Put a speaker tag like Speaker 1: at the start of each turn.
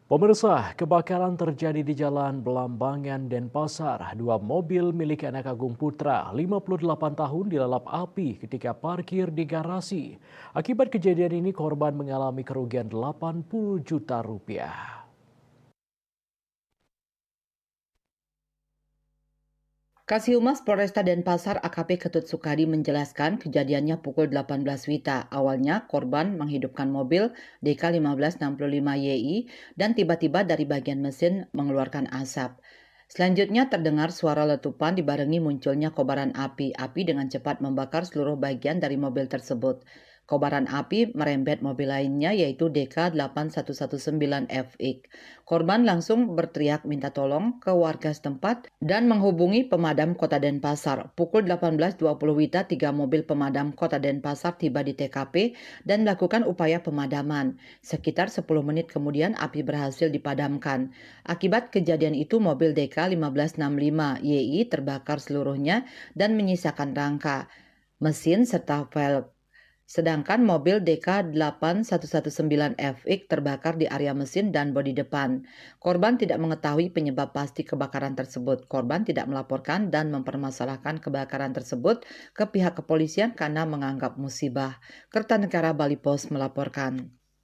Speaker 1: Pemirsa, kebakaran terjadi di Jalan Belambangan, Denpasar. Dua mobil milik anak Agung Putra, 58 tahun, dilalap api ketika parkir di garasi. Akibat kejadian ini, korban mengalami kerugian 80 juta rupiah.
Speaker 2: Kasih Polresta Denpasar AKP Ketut Sukadi menjelaskan kejadiannya pukul 18 WITA. Awalnya korban menghidupkan mobil DK1565YI dan tiba-tiba dari bagian mesin mengeluarkan asap. Selanjutnya terdengar suara letupan dibarengi munculnya kobaran api. Api dengan cepat membakar seluruh bagian dari mobil tersebut. Kobaran api merembet mobil lainnya yaitu DK8119FX. Korban langsung berteriak minta tolong ke warga setempat dan menghubungi pemadam Kota Denpasar. Pukul 18.20 WITA, 3 mobil pemadam Kota Denpasar tiba di TKP dan melakukan upaya pemadaman. Sekitar 10 menit kemudian api berhasil dipadamkan. Akibat kejadian itu mobil DK1565YI terbakar seluruhnya dan menyisakan rangka, mesin serta velg. Sedangkan mobil DK8119FX terbakar di area mesin dan bodi depan. Korban tidak mengetahui penyebab pasti kebakaran tersebut. Korban tidak melaporkan dan mempermasalahkan kebakaran tersebut ke pihak kepolisian karena menganggap musibah. Kertanegara Bali Post melaporkan.